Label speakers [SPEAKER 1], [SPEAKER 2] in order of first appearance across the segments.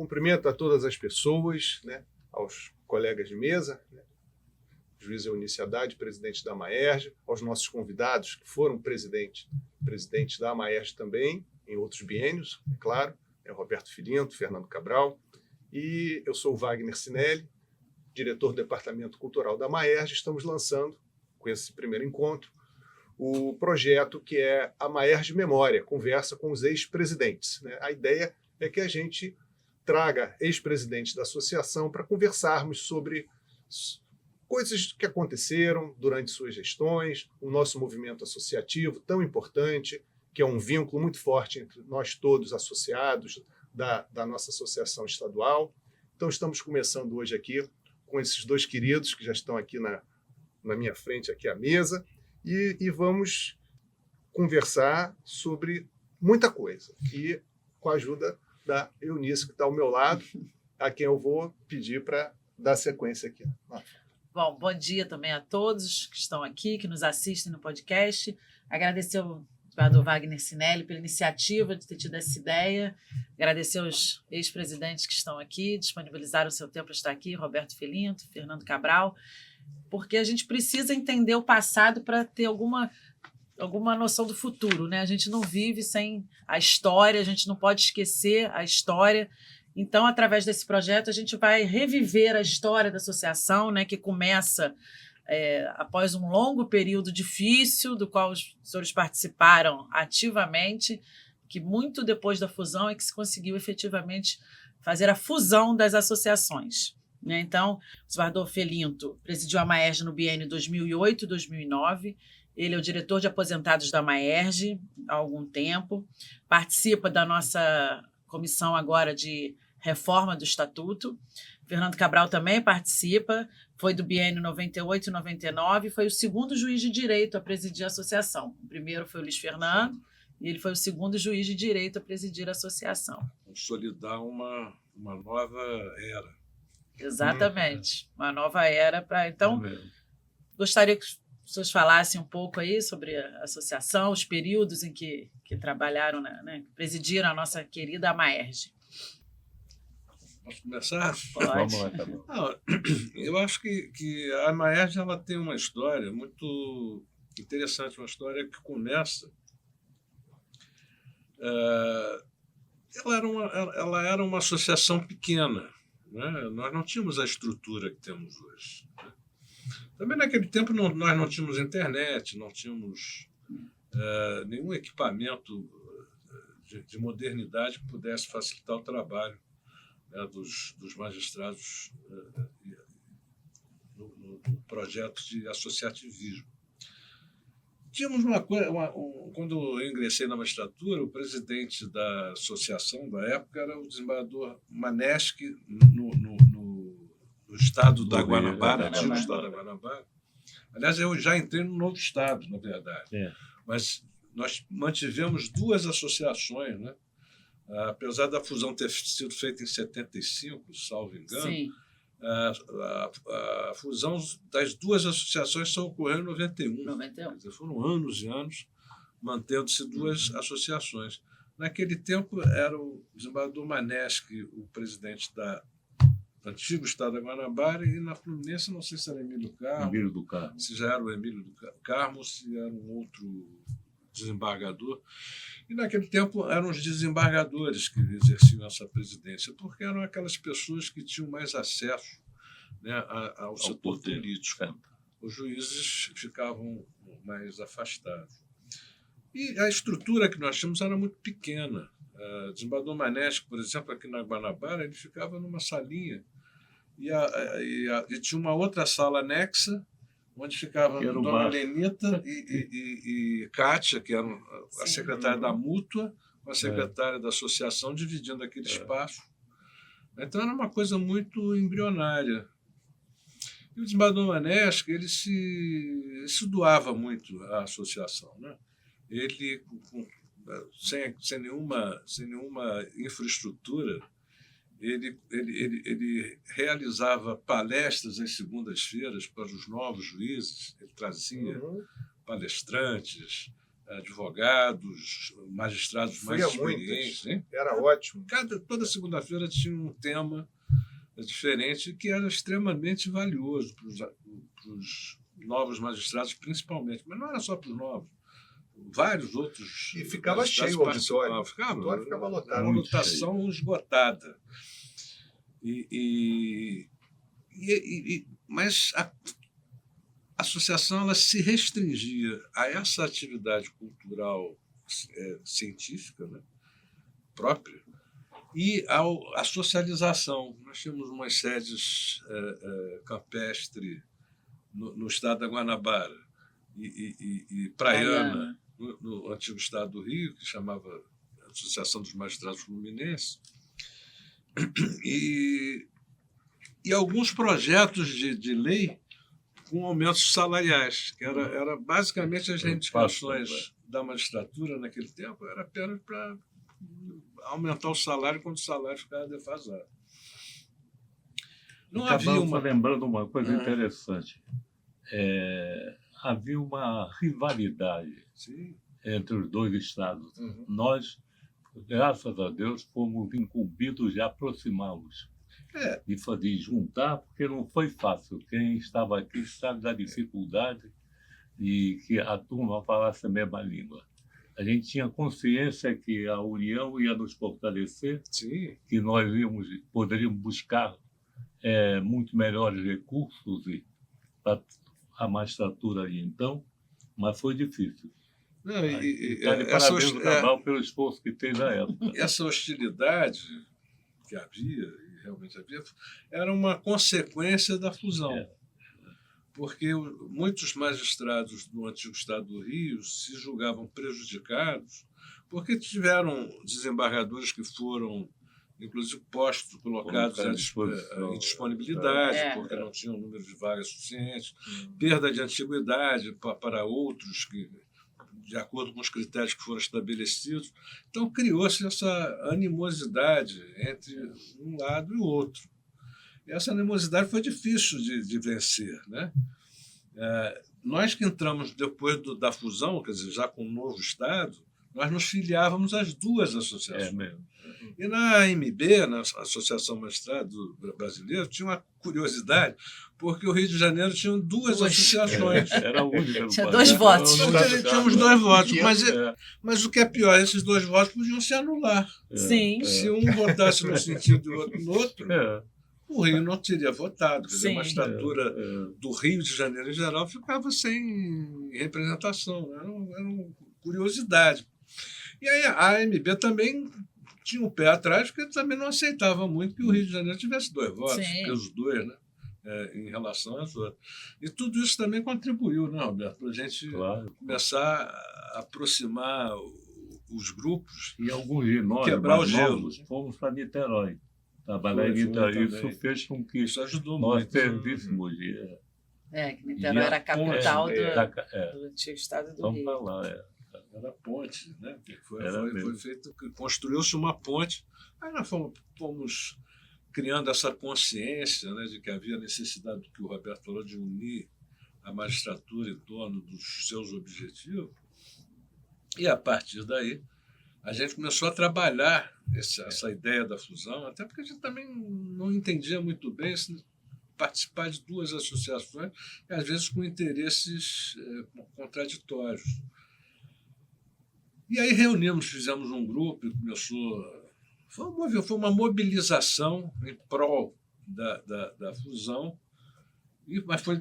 [SPEAKER 1] Cumprimento a todas as pessoas, né, aos colegas de mesa, né, juiz Eunice Haddad, presidente da Maerj, aos nossos convidados, que foram presidentes da Maerj também, em outros biênios, é claro, Roberto Filinto, Fernando Cabral, e eu sou o Wagner Sinelli, diretor do Departamento Cultural da Maerj. Estamos lançando, com esse primeiro encontro, o projeto que é a Maerj Memória, conversa com os ex-presidentes, né? A ideia é que a gente traga ex-presidentes da associação para conversarmos sobre coisas que aconteceram durante suas gestões, o nosso movimento associativo tão importante, que é um vínculo muito forte entre nós todos associados da nossa associação estadual. Então, estamos começando hoje aqui com esses dois queridos que já estão aqui na minha frente, aqui à mesa, e vamos conversar sobre muita coisa, e com a ajuda da Eunice, que está ao meu lado, a quem eu vou pedir para dar sequência aqui.
[SPEAKER 2] Bom dia também a todos que estão aqui, que nos assistem no podcast. Agradecer ao vereador Wagner Sinelli pela iniciativa de ter tido essa ideia. Agradecer aos ex-presidentes que estão aqui, disponibilizaram o seu tempo para estar aqui, Roberto Filinto, Fernando Cabral, porque a gente precisa entender o passado para ter alguma noção do futuro, né? A gente não vive sem a história, a gente não pode esquecer a história. Então, através desse projeto, a gente vai reviver a história da associação, né, que começa após um longo período difícil, do qual os senhores participaram ativamente, que muito depois da fusão é que se conseguiu efetivamente fazer a fusão das associações, né? Então, o vereador Filinto presidiu a Maerj no biênio 2008-2009, ele é o diretor de aposentados da Maerj há algum tempo, participa da nossa comissão agora de reforma do Estatuto. Fernando Cabral também participa, foi do biênio 98-99, foi o segundo juiz de direito a presidir a associação. O primeiro foi o Luiz Fernando, e ele foi o segundo juiz de direito a presidir a associação.
[SPEAKER 3] Consolidar uma nova era.
[SPEAKER 2] Exatamente, uma nova era para... Então, gostaria que vocês falassem um pouco aí sobre a associação, os períodos em que trabalharam, né, presidiram a nossa querida Maerj.
[SPEAKER 3] Posso começar?
[SPEAKER 2] Pode.
[SPEAKER 4] Vamos lá, tá bom.
[SPEAKER 3] Não, eu acho que a Maerj ela tem uma história muito interessante, uma história que começa... ela era uma associação pequena, né? Nós não tínhamos a estrutura que temos hoje, né? Também naquele tempo nós não tínhamos internet, não tínhamos nenhum equipamento de modernidade que pudesse facilitar o trabalho, né, dos magistrados no projeto de associativismo. Tínhamos uma coisa, quando eu ingressei na magistratura, o presidente da associação da época era o desembargador Maneschi, no estado da Guanabara, antigo estado da Guanabara. Aliás, eu já entrei no novo estado, na verdade. Mas nós mantivemos duas associações, né? Apesar da fusão ter sido feita em 75, salvo engano.
[SPEAKER 2] Sim.
[SPEAKER 3] A fusão das duas associações só ocorreu em 91.
[SPEAKER 2] 91.
[SPEAKER 3] Quer dizer, foram anos e anos mantendo-se duas associações. Naquele tempo era o desembargador Maneschi, o presidente do antigo estado da Guanabara, e na Fluminense, não sei se era Emílio do Carmo, se já era o Emílio do Carmo, se era um outro desembargador. E naquele tempo eram os desembargadores que exerciam essa presidência, porque eram aquelas pessoas que tinham mais acesso, né, ao setor político. Os juízes ficavam mais afastados. E a estrutura que nós tínhamos era muito pequena. O desembargador Maneschi, por exemplo, aqui na Guanabara, ele ficava numa salinha e tinha uma outra sala anexa, onde ficava Dona Lenita e Kátia, que eram a secretária da Mútua, com a secretária da associação, dividindo aquele espaço. Então era uma coisa muito embrionária. E o desembargador Maneschi, ele se doava muito à associação, né? Ele, sem nenhuma infraestrutura, ele realizava palestras às segundas-feiras para os novos juízes. Ele trazia palestrantes, advogados, magistrados mais
[SPEAKER 1] Fui a muitas.
[SPEAKER 3] experientes. Hein?
[SPEAKER 1] Era ótimo.
[SPEAKER 3] Toda segunda-feira tinha um tema diferente que era extremamente valioso para os novos magistrados, principalmente. Mas não era só para os novos. Vários outros.
[SPEAKER 1] E ficava cheio o auditório. O auditório ficava lotado.
[SPEAKER 3] Uma lotação esgotada. Mas a associação ela se restringia a essa atividade cultural científica, né, própria, e à socialização. Nós tínhamos umas sedes campestre no estado da Guanabara e praiana no antigo estado do Rio, que chamava Associação dos Magistrados Fluminenses, e alguns projetos de lei com aumentos salariais, que era basicamente as reivindicações da magistratura naquele tempo, era apenas para aumentar o salário quando o salário ficava defasado.
[SPEAKER 4] Não havia uma... lembrando uma coisa interessante. Havia uma rivalidade entre os dois estados. Nós, graças a Deus, fomos incumbidos de aproximá-los. De juntar, porque não foi fácil. Quem estava aqui sabe da dificuldade e que a turma falasse a mesma língua. A gente tinha consciência que a união ia nos fortalecer, que nós poderíamos buscar muito melhores recursos para a magistratura ali então, mas foi difícil. Parabéns ao Cabral pelo esforço que fez na época.
[SPEAKER 3] Essa hostilidade que havia, realmente havia, era uma consequência da fusão. Porque muitos magistrados do antigo estado do Rio se julgavam prejudicados porque tiveram desembargadores que foram, inclusive, colocados em disponibilidade, porque não tinham número de vagas suficiente, perda de antiguidade para outros que, de acordo com os critérios que foram estabelecidos. Então, criou-se essa animosidade entre um lado e o outro. E essa animosidade foi difícil de vencer, né? Nós que entramos depois da fusão, quer dizer, já com um novo Estado, nós nos filiávamos às duas associações. E na AMB, na Associação Magistrado Brasileiro, tinha uma curiosidade, porque o Rio de Janeiro tinha duas associações.
[SPEAKER 4] Era único.
[SPEAKER 2] Tinha 2 votos.
[SPEAKER 3] Tínhamos 2 votos, mas o que é pior, esses 2 votos podiam se anular.
[SPEAKER 2] Sim.
[SPEAKER 3] Se um votasse num sentido e o outro no outro, o Rio não teria votado. Quer dizer, a magistratura do Rio de Janeiro, em geral, ficava sem representação. Era uma curiosidade. E aí a AMB também tinha um pé atrás, porque também não aceitava muito que o Rio de Janeiro tivesse 2 votos, pelos 2, né? Em relação às outras. E tudo isso também contribuiu, né, Roberto, para a gente começar a aproximar os grupos
[SPEAKER 4] e alguns de nós,
[SPEAKER 3] quebrar o gelo.
[SPEAKER 4] Fomos para Niterói. Trabalhar em Niterói. Isso fez com que nós servíssemos.
[SPEAKER 2] Que Niterói era a capital do antigo estado do Rio.
[SPEAKER 4] Vamos falar,
[SPEAKER 3] Era ponte, né? Foi feito, construiu-se uma ponte. Aí nós fomos criando essa consciência, né, de que havia necessidade do que o Roberto falou, de unir a magistratura em torno dos seus objetivos. E, a partir daí, a gente começou a trabalhar essa ideia da fusão, até porque a gente também não entendia muito bem participar de 2 associações, e às vezes com interesses contraditórios. E aí fizemos um grupo e começou... Foi uma mobilização em prol da fusão, mas foi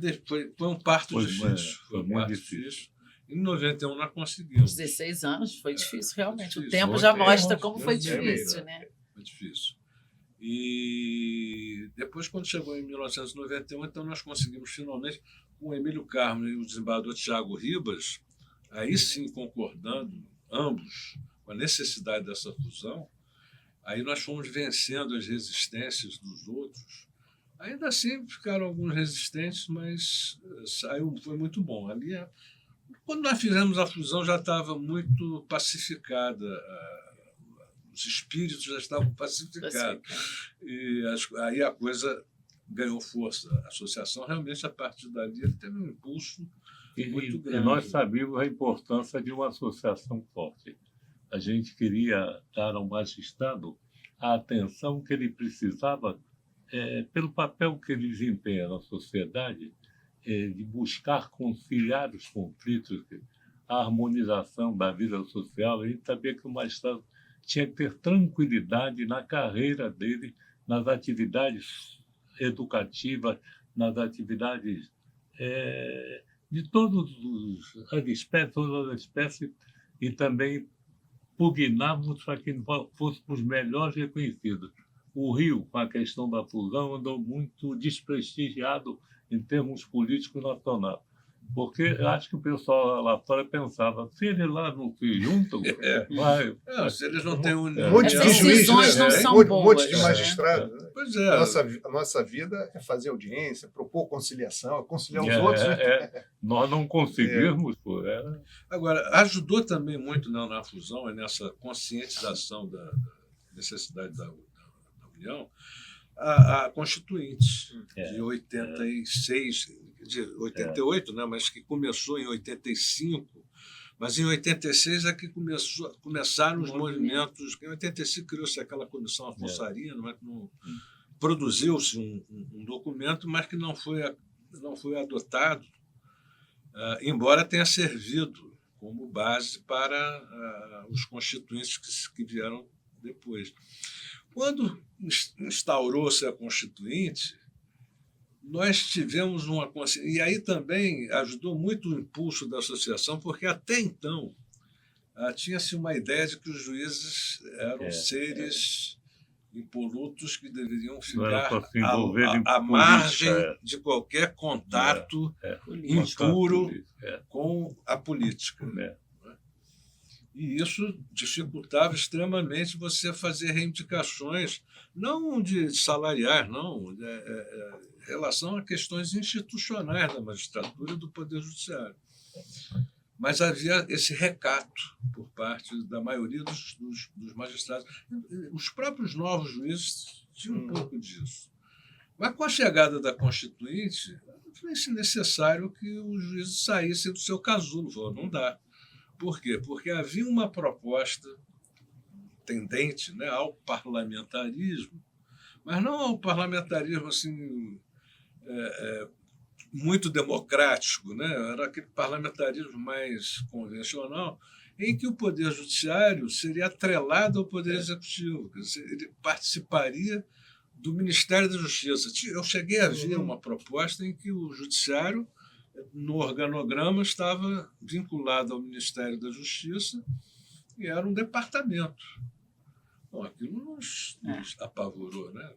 [SPEAKER 3] um parto difícil. Foi muito difícil. Em 91 nós conseguimos.
[SPEAKER 2] 16 anos, foi difícil, realmente. Difícil. O tempo já mostra como foi difícil, né?
[SPEAKER 3] Foi difícil. E depois, quando chegou em 1991, então nós conseguimos finalmente, com o Emílio Carmo e o desembargador Tiago Ribas, aí sim concordando, ambos, com a necessidade dessa fusão, aí nós fomos vencendo as resistências dos outros. Ainda assim ficaram alguns resistentes, mas foi muito bom. Ali, quando nós fizemos a fusão, já estava muito pacificada, os espíritos já estavam pacificados. E aí a coisa ganhou força. A associação, realmente, a partir dali, teve um impulso muito grande.
[SPEAKER 4] E nós sabíamos a importância de uma associação forte. A gente queria dar ao magistrado a atenção que ele precisava, pelo papel que ele desempenha na sociedade, de buscar conciliar os conflitos, a harmonização da vida social. A gente sabia que o magistrado tinha que ter tranquilidade na carreira dele, nas atividades educativas, nas atividades de todas as espécies, e também pugnávamos para que fôssemos melhores reconhecidos. O Rio, com a questão da fusão, andou muito desprestigiado em termos políticos nacionais. Porque acho que o pessoal lá fora pensava, se eles lá não se juntam, vai...
[SPEAKER 3] Se eles não têm
[SPEAKER 1] Um monte de juiz,
[SPEAKER 2] decisões não são
[SPEAKER 1] um
[SPEAKER 2] boas,
[SPEAKER 1] monte de
[SPEAKER 2] né?
[SPEAKER 1] magistrado. Né?
[SPEAKER 3] Pois é.
[SPEAKER 1] A nossa vida é fazer audiência, propor conciliação, conciliar os outros. Né?
[SPEAKER 4] Nós não conseguimos.
[SPEAKER 3] Agora, ajudou também muito na fusão e nessa conscientização da necessidade da União, a Constituinte de 86, de 88, né, mas que começou em 85, mas em 86 é que começaram os movimentos. Em 85 criou-se aquela comissão Afonsaria, não produziu-se um documento, mas que não foi adotado, embora tenha servido como base para os constituintes que vieram depois. Quando instaurou-se a Constituinte, nós tivemos uma consciência, e aí também ajudou muito o impulso da associação, porque até então tinha-se uma ideia de que os juízes eram seres impolutos que deveriam ficar à margem de qualquer contato impuro com a política. E isso dificultava extremamente você fazer reivindicações, não de salariais, não, em relação a questões institucionais da magistratura e do Poder Judiciário. Mas havia esse recato por parte da maioria dos magistrados. Os próprios novos juízes tinham um pouco disso. Mas com a chegada da Constituinte, foi necessário que os juízes saíssem do seu casulo. Falou, não dá. Por quê? Porque havia uma proposta tendente, né, ao parlamentarismo, mas não ao parlamentarismo assim, muito democrático, né? Era aquele parlamentarismo mais convencional, em que o Poder Judiciário seria atrelado ao Poder Executivo, quer dizer, ele participaria do Ministério da Justiça. Eu cheguei a ver uma proposta em que o Judiciário, no organograma, estava vinculado ao Ministério da Justiça e era um departamento. Bom, aquilo nos apavorou, né?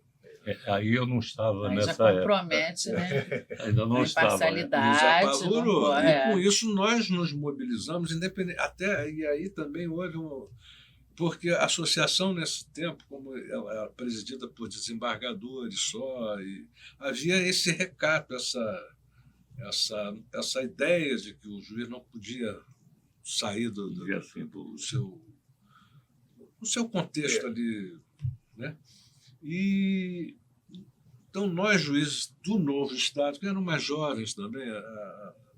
[SPEAKER 4] Aí eu não estava
[SPEAKER 2] aí
[SPEAKER 4] nessa
[SPEAKER 2] já compromete,
[SPEAKER 4] época.
[SPEAKER 2] Né?
[SPEAKER 4] Ainda não estava.
[SPEAKER 2] Imparcialidade.
[SPEAKER 3] Nos apavorou. E com isso nós nos mobilizamos, independente. E aí também houve porque a associação, nesse tempo, como ela era presidida por desembargadores só, e havia esse recato, essa ideia de que o juiz não podia sair do seu contexto ali, né? E então nós, juízes do novo Estado, que eram mais jovens também,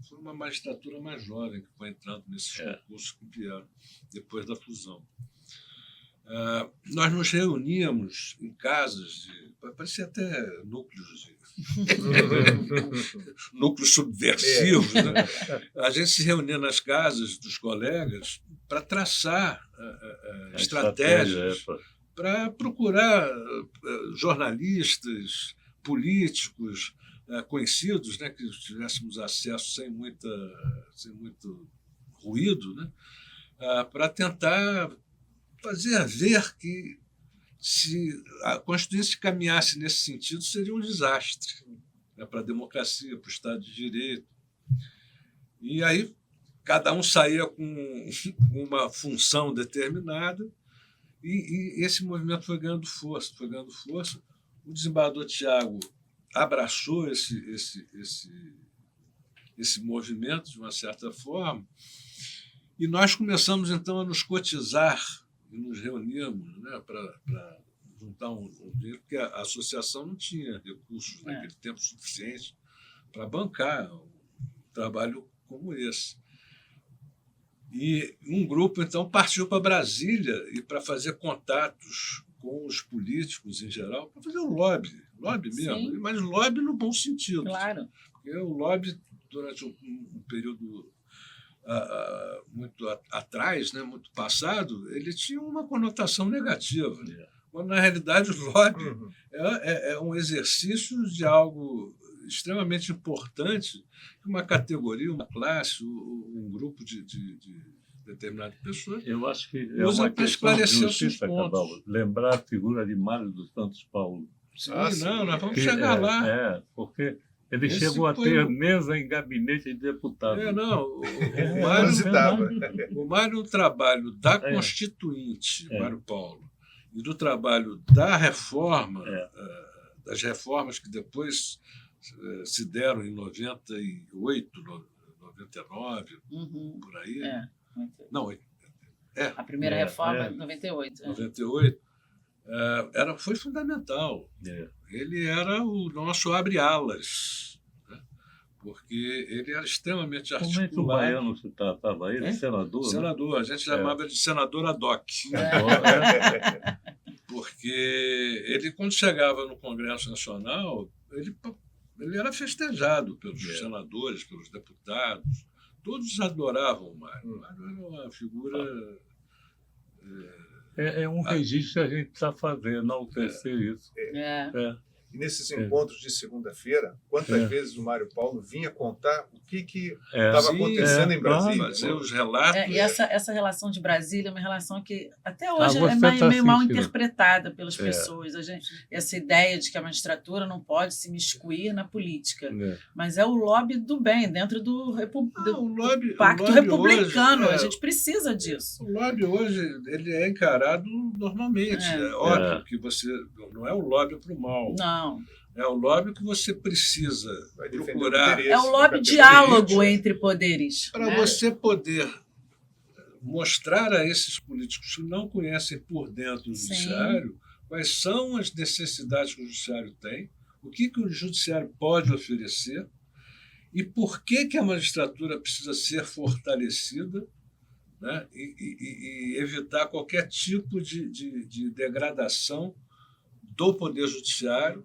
[SPEAKER 3] foi uma magistratura mais jovem que foi entrando nesses concursos que vieram depois da fusão. Nós nos reuníamos em casas, parecia até núcleos subversivos. Né? A gente se reunia nas casas dos colegas para traçar estratégias, para procurar jornalistas, políticos conhecidos, né, que tivéssemos acesso sem muito ruído, né, para tentar fazer ver que, se a Constituição caminhasse nesse sentido, seria um desastre, né, para a democracia, para o Estado de Direito. E aí cada um saía com uma função determinada e esse movimento foi ganhando força. O desembargador Tiago abraçou esse movimento de uma certa forma e nós começamos, então, a nos cotizar e nos reunimos, né, para juntar um dinheiro, porque a associação não tinha recursos naquele tempo suficiente para bancar o trabalho como esse. E um grupo, então, partiu para Brasília e para fazer contatos com os políticos em geral, para fazer um lobby mesmo,
[SPEAKER 2] Sim.
[SPEAKER 3] mas lobby no bom sentido.
[SPEAKER 2] Claro.
[SPEAKER 3] Porque o lobby, durante um período muito atrás, né, muito passado, ele tinha uma conotação negativa. Quando, na realidade, o lobby é um exercício de algo extremamente importante que uma categoria, uma classe, um grupo de determinadas pessoas
[SPEAKER 4] Eu acho que
[SPEAKER 3] usa para esclarecer os seus pontos.
[SPEAKER 4] Cabral, lembrar a figura de Mário dos Santos Paulo.
[SPEAKER 3] Sim, nós vamos chegar lá.
[SPEAKER 4] Porque ele chegou a ter mesa em gabinete de deputado.
[SPEAKER 3] O Mário, no trabalho da Constituinte, Mário Paulo, e do trabalho da reforma, das reformas que depois se deram em 98, 99, por aí. Não,
[SPEAKER 2] a primeira reforma em 98.
[SPEAKER 3] 98 foi fundamental. Ele era o nosso abre-alas, né? Porque ele era extremamente articulado.
[SPEAKER 4] Como é que o baiano se tratava? Ele senador?
[SPEAKER 3] Senador, né? A gente chamava ele de senador ad hoc. Porque ele, quando chegava no Congresso Nacional, ele era festejado pelos senadores, pelos deputados. Todos adoravam o Mário. O Mário era uma figura...
[SPEAKER 4] É um registro que a gente precisa fazer, enaltecer isso.
[SPEAKER 1] E nesses encontros de segunda-feira, quantas vezes o Mário Paulo vinha contar o que estava acontecendo em Brasília?
[SPEAKER 3] Fazer os relatos.
[SPEAKER 2] E essa relação de Brasília é uma relação que até hoje é meio mal interpretada pelas pessoas. Essa ideia de que a magistratura não pode se miscuir na política. Mas é o lobby do bem, dentro do pacto republicano. A gente precisa disso.
[SPEAKER 3] O lobby hoje ele é encarado normalmente. É óbvio que você não é o lobby para o mal.
[SPEAKER 2] Não.
[SPEAKER 3] É o lobby que você precisa procurar.
[SPEAKER 2] É o lobby diálogo entre poderes.
[SPEAKER 3] Para você poder mostrar a esses políticos que não conhecem por dentro do judiciário quais são as necessidades que o judiciário tem, o que o judiciário pode oferecer e por que a magistratura precisa ser fortalecida, né? E evitar qualquer tipo de degradação do Poder Judiciário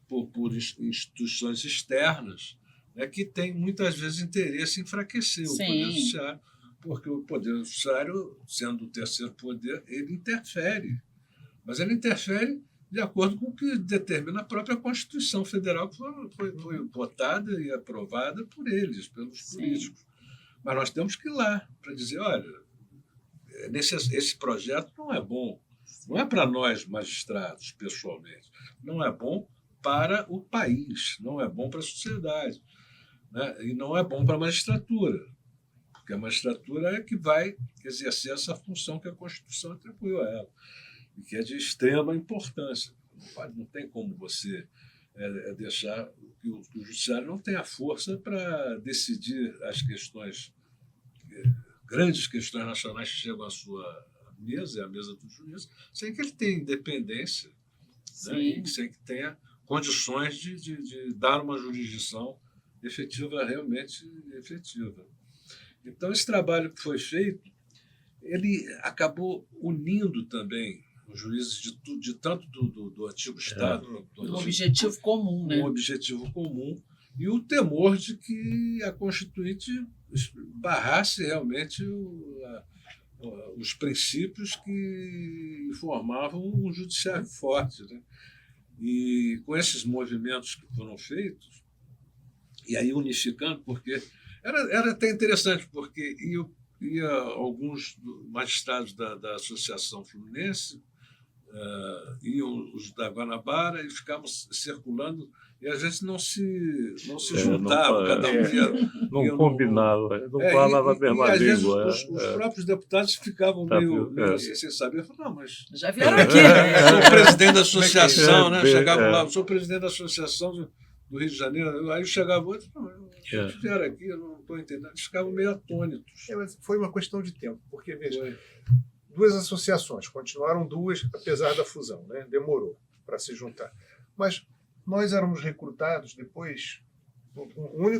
[SPEAKER 3] por instituições externas, né, que têm muitas vezes interesse em enfraquecer o Poder Judiciário, porque o Poder Judiciário, sendo o terceiro poder, ele interfere. Mas ele interfere de acordo com o que determina a própria Constituição Federal, que foi votada e aprovada por eles, pelos políticos. Mas nós temos que ir lá para dizer, olha, esse projeto não é bom. Não é para nós, magistrados, pessoalmente. Não é bom para o país, não é bom para a sociedade, né? E não é bom para a magistratura, porque a magistratura é que vai exercer essa função que a Constituição atribuiu a ela, e que é de extrema importância. Não tem como você deixar que o judiciário não tenha força para decidir as questões, grandes questões nacionais que chegam à sua mesa, é a mesa do juiz, sem que ele tenha independência, né? E sem que tenha condições de dar uma jurisdição efetiva, realmente efetiva. Então, esse trabalho que foi feito, ele acabou unindo também os juízes de tanto do antigo Estado...
[SPEAKER 2] Um objetivo comum, né?
[SPEAKER 3] Um objetivo comum e o temor de que a Constituinte barrasse realmente os princípios que formavam um judiciário forte, né? E com esses movimentos que foram feitos, e aí unificando, porque era até interessante, porque ia alguns magistrados da Associação Fluminense, iam os da Guanabara e ficavam circulando, e a gente não se juntava, cada um ia
[SPEAKER 4] não combinava, não falava a mesma
[SPEAKER 3] às vezes
[SPEAKER 4] língua.
[SPEAKER 3] Os próprios deputados ficavam meio assim, sem saber. Eu falei, não, mas...
[SPEAKER 2] Já vieram aqui, né?
[SPEAKER 3] Sou presidente da associação, né? Chegava lá, sou presidente da associação do Rio de Janeiro. Aí chegava outro, eles vieram aqui, eu não estou entendendo. Eles ficavam meio atônitos.
[SPEAKER 1] Mas foi uma questão de tempo, porque, veja, duas associações, continuaram duas, apesar da fusão, né? Demorou para se juntar. Mas nós éramos recrutados depois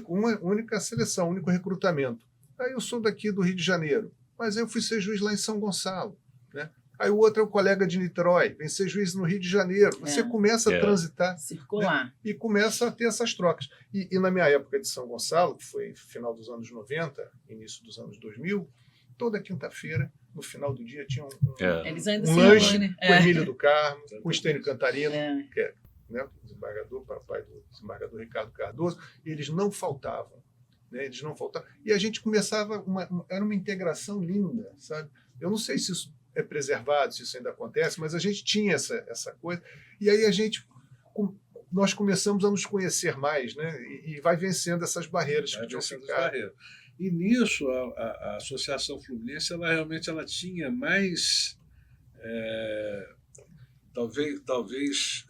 [SPEAKER 1] Uma única seleção, um único recrutamento. Aí eu sou daqui do Rio de Janeiro, mas aí eu fui ser juiz lá em São Gonçalo, né? Aí o outro é o colega de Niterói, vem ser juiz no Rio de Janeiro. Você começa a transitar,
[SPEAKER 2] circular,
[SPEAKER 1] né? E começa a ter essas trocas. E na minha época de São Gonçalo, que foi final dos anos 90, início dos anos 2000, toda quinta-feira, no final do dia, tinha
[SPEAKER 2] Eles ainda
[SPEAKER 1] um
[SPEAKER 2] se
[SPEAKER 1] lanche
[SPEAKER 2] reúnem.
[SPEAKER 1] com o Emílio do Carmo, com o Estênio Cantarino, que é, né, o desembargador, papai do desembargador Ricardo Cardoso, e eles não faltavam. Né, eles não faltavam. E a gente começava, era uma integração linda, sabe? Eu não sei se isso é preservado, se isso ainda acontece, mas a gente tinha essa coisa. E aí nós começamos a nos conhecer mais, né? E vai vencendo essas barreiras que tinham ficado.
[SPEAKER 3] E nisso, a Associação Fluminense, ela realmente tinha mais, talvez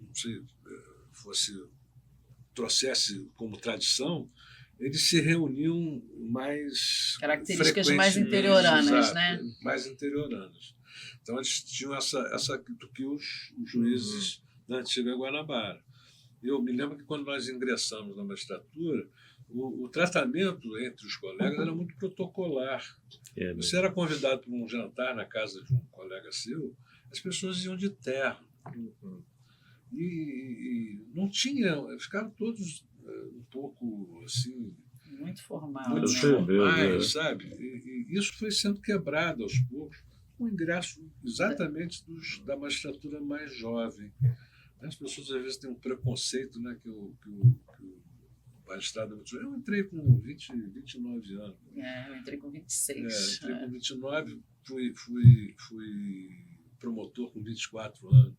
[SPEAKER 3] não sei, trouxesse como tradição, eles se reuniam mais
[SPEAKER 2] características mais interioranas, né?
[SPEAKER 3] Mais interioranas. Então eles tinham essa do que os juízes da antiga Guanabara. Eu me lembro que quando nós ingressamos na magistratura, o tratamento entre os colegas era muito protocolar. Você era convidado para um jantar na casa de um colega seu, as pessoas iam de terno. E não tinha, ficaram todos um pouco assim,
[SPEAKER 2] muito formal,
[SPEAKER 3] muito formais, sabe? E isso foi sendo quebrado aos poucos, com o ingresso exatamente da magistratura mais jovem. As pessoas às vezes têm um preconceito, né, que o magistrado é muito jovem. Eu entrei com 29 anos.
[SPEAKER 2] Eu entrei com 26.
[SPEAKER 3] Entrei com 29, fui promotor com 24 anos,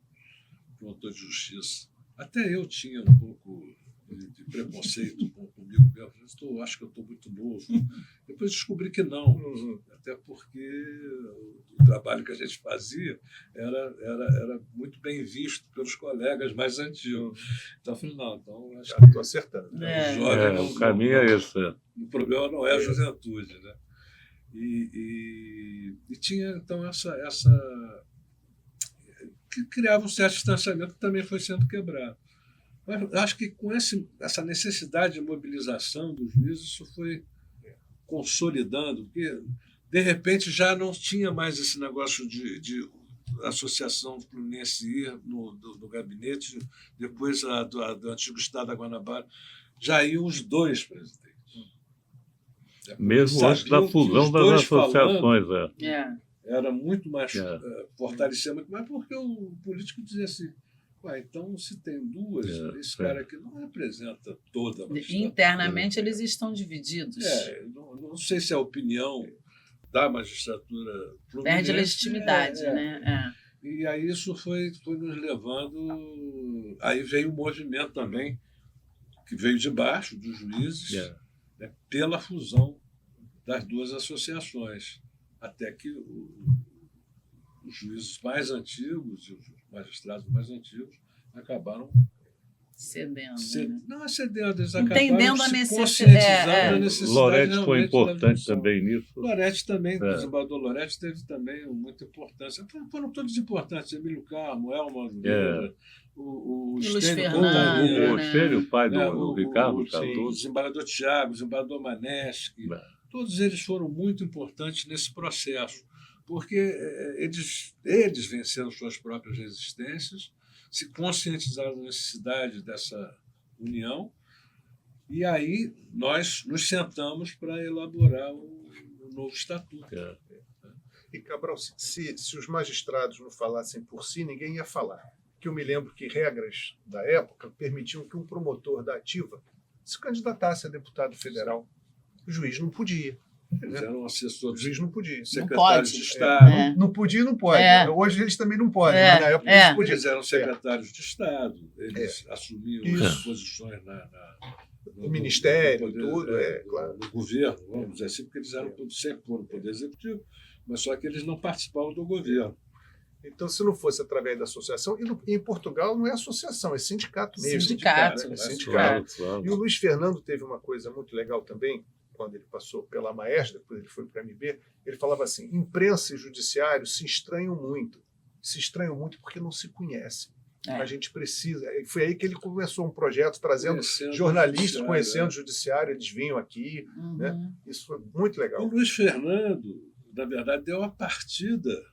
[SPEAKER 3] promotor de justiça. Até eu tinha um pouco de preconceito comigo mesmo. Acho que eu estou muito novo. Depois descobri que não, até porque o trabalho que a gente fazia era muito bem visto pelos colegas mais antigos. Então eu falei, então acho que
[SPEAKER 1] estou acertando.
[SPEAKER 4] O caminho é esse.
[SPEAKER 3] O problema não é a juventude, né? E tinha então essa que criava um certo distanciamento que também foi sendo quebrado. Mas acho que com essa necessidade de mobilização dos juízes, isso foi consolidando, porque, de repente, já não tinha mais esse negócio de associação Fluminense ir no gabinete, depois do antigo Estado da Guanabara, já iam os dois presidentes.
[SPEAKER 4] Mesmo antes da fusão das associações.
[SPEAKER 3] Era muito mais, fortalecia muito mais, porque o político dizia assim, então, se tem duas, esse cara aqui não representa toda a magistratura.
[SPEAKER 2] Internamente, eles estão divididos.
[SPEAKER 3] Não sei se a opinião da magistratura fluminense
[SPEAKER 2] perde legitimidade, né?
[SPEAKER 3] E aí isso foi nos levando... Aí veio o movimento também, que veio de baixo dos juízes, né, pela fusão das duas associações, até que os juízes mais antigos e os magistrados mais antigos acabaram
[SPEAKER 2] cedendo.
[SPEAKER 3] Não é cedendo, eles
[SPEAKER 2] entendendo
[SPEAKER 3] acabaram
[SPEAKER 2] a
[SPEAKER 3] necessidade da necessidade.
[SPEAKER 4] Loretti foi importante também nisso.
[SPEAKER 3] Loretti também, o desembargador Loretti teve também muita importância. Foram todos importantes, Emílio Carmo, Elma Oliveira, o
[SPEAKER 4] Estênio, o pai do Ricardo Cardoso,
[SPEAKER 3] o desembargador Tiago, o desembargador Maneschi, todos eles foram muito importantes nesse processo, porque eles venceram suas próprias resistências, se conscientizaram da necessidade dessa união, e aí nós nos sentamos para elaborar o novo estatuto.
[SPEAKER 1] E, Cabral, se os magistrados não falassem por si, ninguém ia falar. Que eu me lembro que regras da época permitiam que um promotor da ativa se candidatasse a deputado federal. O juiz não podia.
[SPEAKER 3] Eles eram assessores,
[SPEAKER 1] o juiz não podia.
[SPEAKER 3] Secretários de Estado.
[SPEAKER 1] Não podia e não pode. Hoje eles também não podem, mas na época eles podiam.
[SPEAKER 3] Eles eram secretários de Estado, eles assumiam as posições no
[SPEAKER 1] Ministério, claro.
[SPEAKER 3] No governo, vamos dizer assim, porque eles eram sempre no Poder Executivo, mas só que eles não participavam do governo.
[SPEAKER 1] Então, se não fosse através da associação, e em Portugal não é associação, é sindicato mesmo.
[SPEAKER 2] Sindicato.
[SPEAKER 1] E o Luiz Fernando teve uma coisa muito legal também, quando ele passou pela Maerj, depois ele foi para a MB, ele falava assim, imprensa e judiciário se estranham muito porque não se conhecem. A gente precisa. E foi aí que ele começou um projeto trazendo
[SPEAKER 3] Conhecendo
[SPEAKER 1] jornalistas,
[SPEAKER 3] o
[SPEAKER 1] conhecendo o
[SPEAKER 3] judiciário,
[SPEAKER 1] judiciário, eles vinham aqui.
[SPEAKER 2] Uhum.
[SPEAKER 1] Né? Isso foi muito legal.
[SPEAKER 3] O Luiz Fernando, na verdade, deu a partida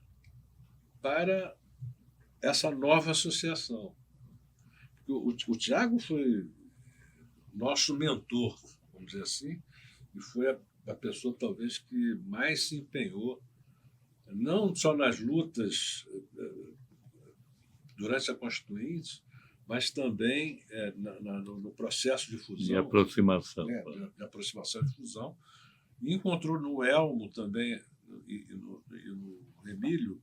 [SPEAKER 3] para essa nova associação. O Tiago foi nosso mentor, vamos dizer assim, e foi a pessoa talvez que mais se empenhou, não só nas lutas durante a Constituinte, mas também no processo de fusão.
[SPEAKER 4] De aproximação.
[SPEAKER 3] De aproximação e fusão. E encontrou no Elmo também, e no Emílio,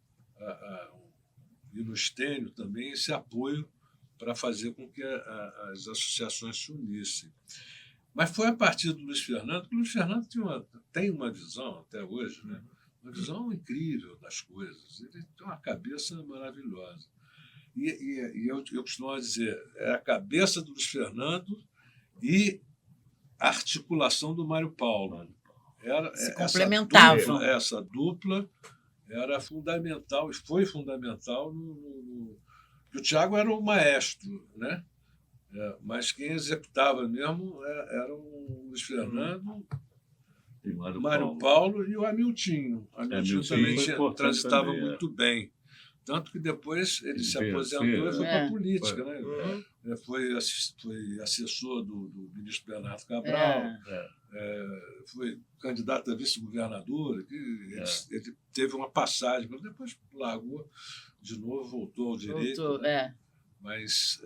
[SPEAKER 3] e no Estênio também, esse apoio para fazer com que as associações se unissem. Mas foi a partir do Luiz Fernando, que o Luiz Fernando tem uma visão até hoje, né? Uma visão incrível das coisas. Ele tem uma cabeça maravilhosa. E eu costumo dizer, é a cabeça do Luiz Fernando e a articulação do Mário Paulo.
[SPEAKER 2] Se complementavam.
[SPEAKER 3] Essa dupla era fundamental, e foi fundamental. O Tiago era o maestro, né? Mas quem executava mesmo era o Luiz Fernando, o Mário Paulo e o Hamiltinho. O Hamiltinho também transitava muito bem. Tanto que depois ele se aposentou e foi para a política. Né? Foi assessor do ministro Bernardo Cabral, foi candidato a vice-governador. Ele teve uma passagem, mas depois largou de novo, voltou ao direito. Mas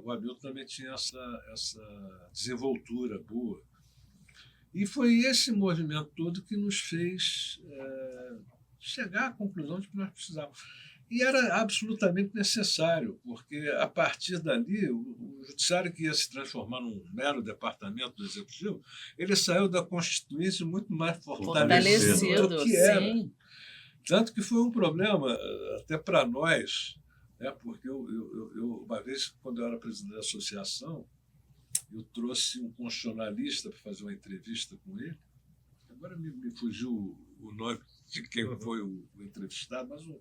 [SPEAKER 3] o Hamilton também tinha essa desenvoltura boa. E foi esse movimento todo que nos fez chegar à conclusão de que nós precisávamos. E era absolutamente necessário, porque, a partir dali, o judiciário, que ia se transformar num mero departamento do Executivo, ele saiu da Constituinte muito mais fortalecido do que era.
[SPEAKER 2] Sim.
[SPEAKER 3] Tanto que foi um problema até para nós, né? Porque eu, uma vez, quando eu era presidente da associação, eu trouxe um constitucionalista para fazer uma entrevista com ele. Agora me fugiu o nome de quem foi o entrevistado, mas um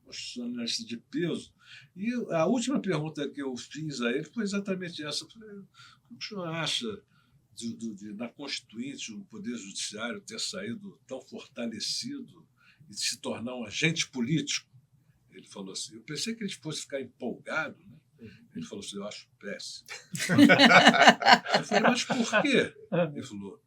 [SPEAKER 3] constitucionalista de peso. E a última pergunta que eu fiz a ele foi exatamente essa. Eu falei, o que o senhor acha na Constituinte o Poder Judiciário ter saído tão fortalecido e se tornar um agente político? Ele falou assim, eu pensei que ele fosse ficar empolgado, né? Ele falou assim, eu acho péssimo. Eu falei, mas por quê? Ele falou,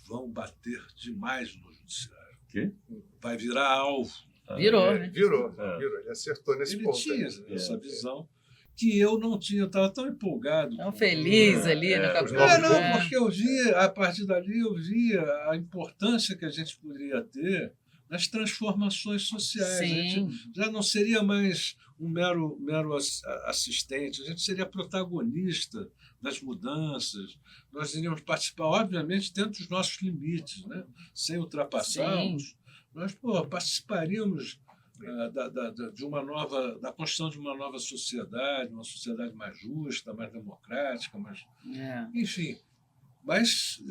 [SPEAKER 3] vão bater demais no judiciário.
[SPEAKER 4] Quê?
[SPEAKER 3] Vai virar alvo.
[SPEAKER 2] Virou, né?
[SPEAKER 1] Virou. Ele acertou nesse ponto.
[SPEAKER 3] Ele tinha essa visão que eu não tinha. Eu estava tão empolgado.
[SPEAKER 2] Tão feliz ali no capítulo.
[SPEAKER 3] Não, porque eu via, a partir dali, eu via a importância que a gente poderia ter nas transformações sociais.
[SPEAKER 2] Sim.
[SPEAKER 3] A gente já não seria mais um mero assistente, a gente seria protagonista das mudanças. Nós iríamos participar, obviamente, dentro dos nossos limites, né? Sem ultrapassá-los. Nós participaríamos da construção de uma nova sociedade, uma sociedade mais justa, mais democrática, enfim. Mas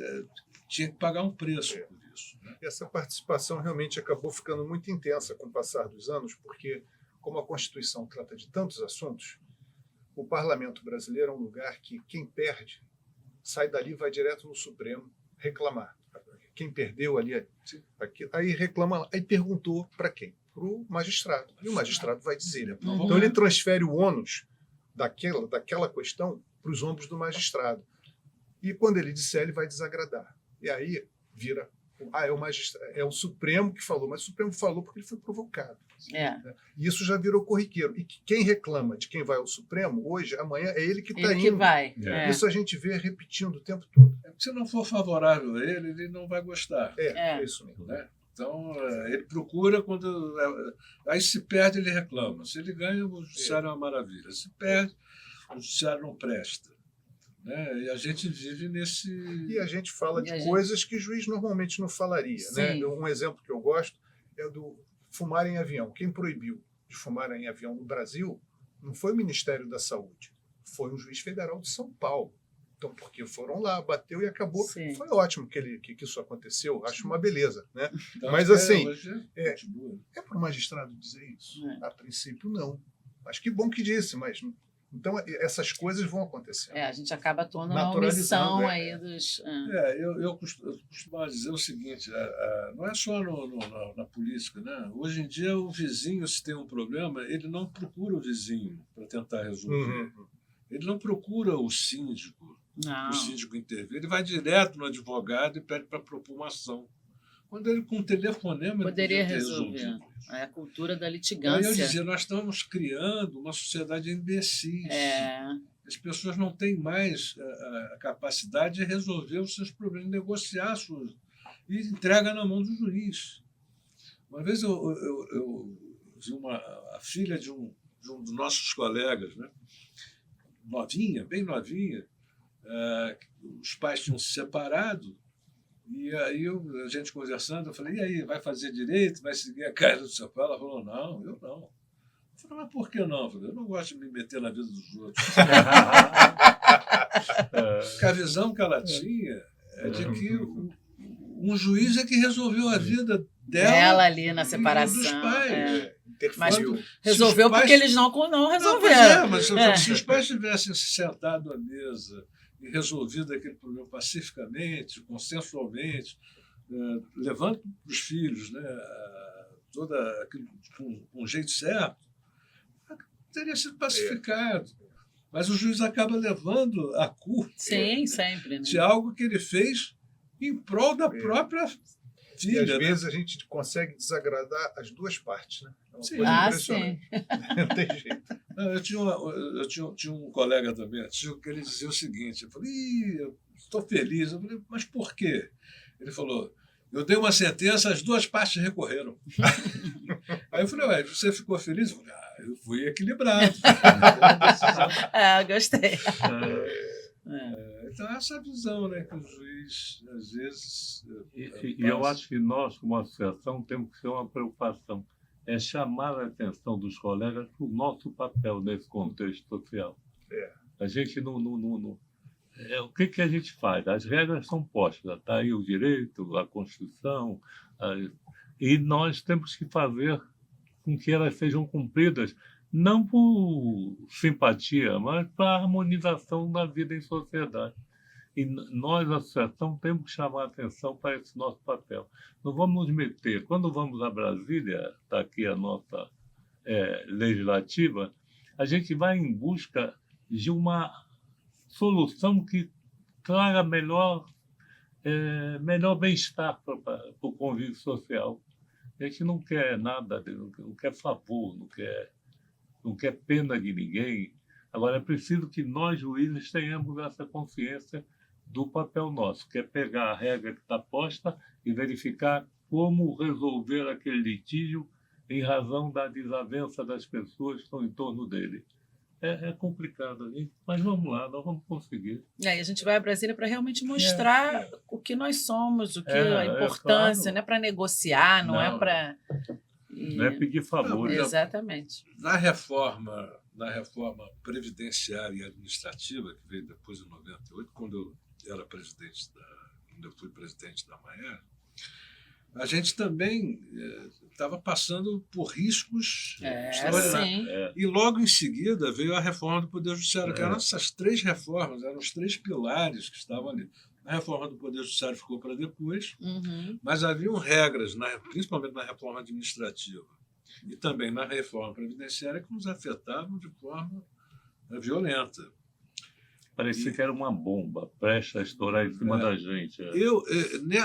[SPEAKER 3] tinha que pagar um preço por isso. Né?
[SPEAKER 1] Essa participação realmente acabou ficando muito intensa com o passar dos anos, porque, como a Constituição trata de tantos assuntos, o Parlamento brasileiro é um lugar que quem perde sai dali e vai direto no Supremo reclamar. Quem perdeu ali, aí reclama, aí perguntou para quem? Para o magistrado. E o magistrado vai dizer. Então ele transfere o ônus daquela questão para os ombros do magistrado. E quando ele disser, ele vai desagradar. E aí vira, é o Supremo que falou, mas o Supremo falou porque ele foi provocado. E isso já virou corriqueiro. E quem reclama de quem vai ao Supremo, hoje, amanhã, é ele que está indo.
[SPEAKER 2] Vai.
[SPEAKER 1] Isso a gente vê repetindo o tempo todo.
[SPEAKER 3] Se não for favorável a ele, ele não vai gostar.
[SPEAKER 1] É isso mesmo.
[SPEAKER 3] Né? Então, ele procura quando... Aí se perde, ele reclama. Se ele ganha, o judiciário é uma maravilha. Se perde, o judiciário não presta. Né? E a gente vive nesse...
[SPEAKER 1] E a gente fala de coisas que o juiz normalmente não falaria. Né? Um exemplo que eu gosto é do fumar em avião. Quem proibiu de fumar em avião no Brasil não foi o Ministério da Saúde, foi um juiz federal de São Paulo. Então, porque foram lá, bateu e acabou.
[SPEAKER 2] Sim.
[SPEAKER 1] Foi ótimo que isso aconteceu, acho uma beleza. Né?
[SPEAKER 3] Então,
[SPEAKER 1] mas assim,
[SPEAKER 3] é para o magistrado dizer isso?
[SPEAKER 1] A princípio, não. Mas que bom que disse, mas... Então, essas coisas vão acontecer.
[SPEAKER 2] A gente acaba atuando na omissão aí dos...
[SPEAKER 3] Eu costumava dizer o seguinte, não é só na política, né? Hoje em dia, o vizinho, se tem um problema, ele não procura o vizinho para tentar resolver. Ele não procura o síndico intervir. Ele vai direto no advogado e pede para propor uma ação. Quando ele, com um telefonema,
[SPEAKER 2] poderia resolver. É a cultura da litigância.
[SPEAKER 3] Aí eu dizia, nós estamos criando uma sociedade de imbecis. As pessoas não têm mais a capacidade de resolver os seus problemas, negociar suas, e entrega na mão do juiz. Uma vez eu vi a filha de um dos nossos colegas, né? Novinha, bem novinha, os pais tinham se separado. E aí a gente conversando, eu falei, e aí, vai fazer direito, vai seguir a carreira do seu pai? Ela falou, não, eu não. Eu falei, mas por que não? Eu falei, eu não gosto de me meter na vida dos outros. Porque a visão que ela tinha é de que um juiz é que resolveu a vida dela
[SPEAKER 2] ali na separação.
[SPEAKER 3] Dos pais.
[SPEAKER 2] Mas resolveu porque eles não resolveram.
[SPEAKER 3] Mas se os pais tivessem se sentado à mesa e resolvido aquele problema pacificamente, consensualmente, levando para os filhos, né, todo aquilo com um jeito certo, teria sido pacificado. Mas o juiz acaba levando a culpa
[SPEAKER 2] sempre, né?
[SPEAKER 3] de algo que ele fez em prol da própria filha.
[SPEAKER 1] E às vezes a gente consegue desagradar as duas partes, né? É uma coisa impressionante. Não tem jeito.
[SPEAKER 3] Eu tinha um colega também, que ele dizia o seguinte, eu falei, estou feliz. Eu falei, mas por quê? Ele falou, eu dei uma sentença, as duas partes recorreram. Aí eu falei, ué, você ficou feliz? Eu falei, eu fui equilibrado.
[SPEAKER 2] Gostei.
[SPEAKER 3] Então, essa visão, né, que o juiz, às vezes...
[SPEAKER 4] E eu acho que nós, como associação, temos que ter uma preocupação. É chamar a atenção dos colegas para o nosso papel nesse contexto social. A gente não... o que a gente faz? As regras são postas. Está aí o direito, a Constituição, e nós temos que fazer com que elas sejam cumpridas, não por simpatia, mas para a harmonização da vida em sociedade. E nós, a associação, temos que chamar a atenção para esse nosso papel. Não vamos nos meter. Quando vamos a Brasília, está aqui a nossa legislativa, a gente vai em busca de uma solução que traga melhor bem-estar para o convívio social. A gente não quer nada, não quer favor, não quer pena de ninguém. Agora, é preciso que nós, juízes, tenhamos essa consciência do papel nosso, que é pegar a regra que está posta e verificar como resolver aquele litígio em razão da desavença das pessoas que estão em torno dele. É complicado, mas vamos lá, nós vamos conseguir.
[SPEAKER 2] E aí a gente vai a Brasília para realmente mostrar o que nós somos, a importância, claro. Não é para negociar, não é para...
[SPEAKER 4] Não é pedir favor.
[SPEAKER 2] Exatamente.
[SPEAKER 3] Na reforma previdenciária e administrativa, que veio depois de 98, quando eu fui presidente da Maersk, a gente também estava passando por riscos extraordinários. E logo em seguida veio a reforma do Poder Judiciário, que eram essas três reformas, eram os três pilares que estavam ali. A reforma do Poder Judiciário ficou para depois, mas haviam regras, principalmente na reforma administrativa e também na reforma previdenciária, que nos afetavam de forma violenta.
[SPEAKER 4] Parecia que era uma bomba, prestes a estourar em cima da gente.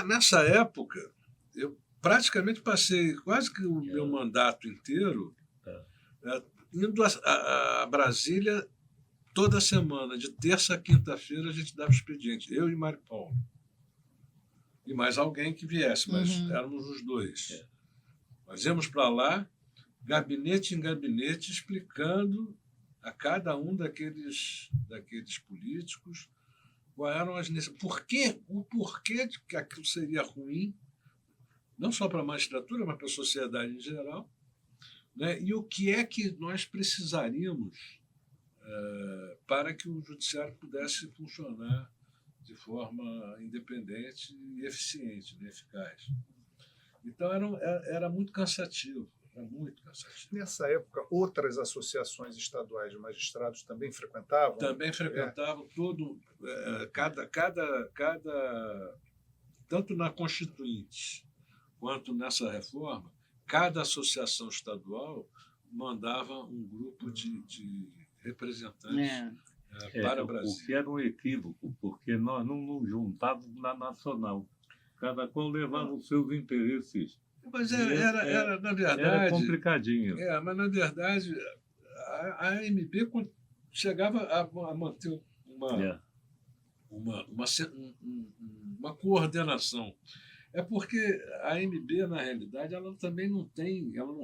[SPEAKER 3] Nessa época, eu praticamente passei quase que o meu mandato inteiro indo a Brasília toda semana, de terça a quinta-feira, a gente dava expediente, eu e Mário Paulo. E mais alguém que viesse, mas éramos os dois. Nós íamos para lá, gabinete em gabinete, explicando a cada um daqueles políticos quais eram as necessidades. O porquê de que aquilo seria ruim, não só para a magistratura, mas para a sociedade em geral, né? E o que é que nós precisaríamos para que o judiciário pudesse funcionar de forma independente e eficiente, eficaz. Então, era muito cansativo. Era muito cansativo.
[SPEAKER 1] Nessa época, outras associações estaduais de magistrados também frequentavam?
[SPEAKER 3] Também frequentavam tanto na Constituinte quanto nessa reforma, cada associação estadual mandava um grupo de representantes para o Brasil.
[SPEAKER 4] O que era um equívoco, porque nós não nos juntávamos na nacional. Cada qual levava os seus interesses.
[SPEAKER 3] Mas era na verdade...
[SPEAKER 4] Era complicadinho.
[SPEAKER 3] Mas, na verdade, a AMB chegava a manter uma coordenação. É porque a AMB, na realidade, ela não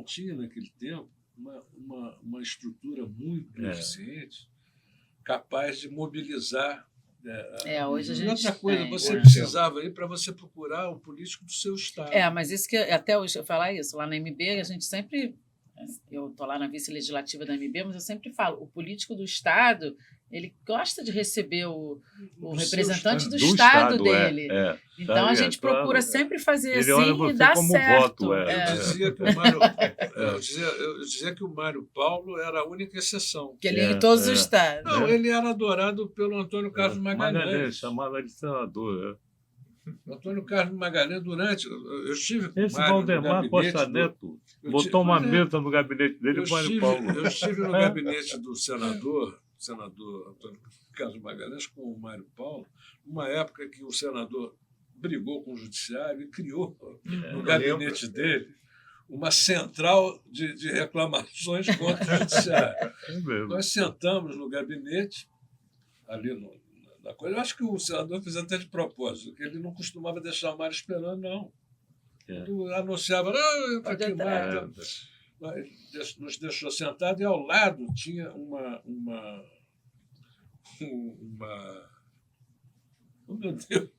[SPEAKER 3] tinha naquele tempo uma estrutura muito eficiente, capaz de mobilizar.
[SPEAKER 2] Hoje a gente
[SPEAKER 3] outra coisa,
[SPEAKER 2] tem.
[SPEAKER 3] você precisava ir para você procurar o político do seu estado.
[SPEAKER 2] Mas isso que até hoje eu falar isso, lá na MB, a gente sempre. Eu estou lá na vice-legislativa da MB, mas eu sempre falo, o político do Estado, ele gosta de receber o representante do Estado dele. Então, a gente procura sempre fazer assim e dá certo.
[SPEAKER 3] Voto, eu dizia que o Mário Paulo era a única exceção.
[SPEAKER 2] Que ele ia em todos os estados.
[SPEAKER 3] Não, ele era adorado pelo Antônio Carlos Magalhães.
[SPEAKER 4] Chamava de senador.
[SPEAKER 3] Antônio Carlos Magalhães, eu estive com
[SPEAKER 4] esse Valdemar Costa Neto botou uma mesa no gabinete dele e o Mário Paulo.
[SPEAKER 3] Eu estive no gabinete do senador Antônio Carlos Magalhães com o Mário Paulo, numa época que o senador brigou com o judiciário e criou no gabinete dele uma central de reclamações contra o judiciário. Nós sentamos no gabinete, ali na coisa. Eu acho que o senador fez até de propósito, que ele não costumava deixar o Mário esperando, não. Quando anunciava, está aqui o Mário. Nos deixou sentado e ao lado tinha oh, meu Deus!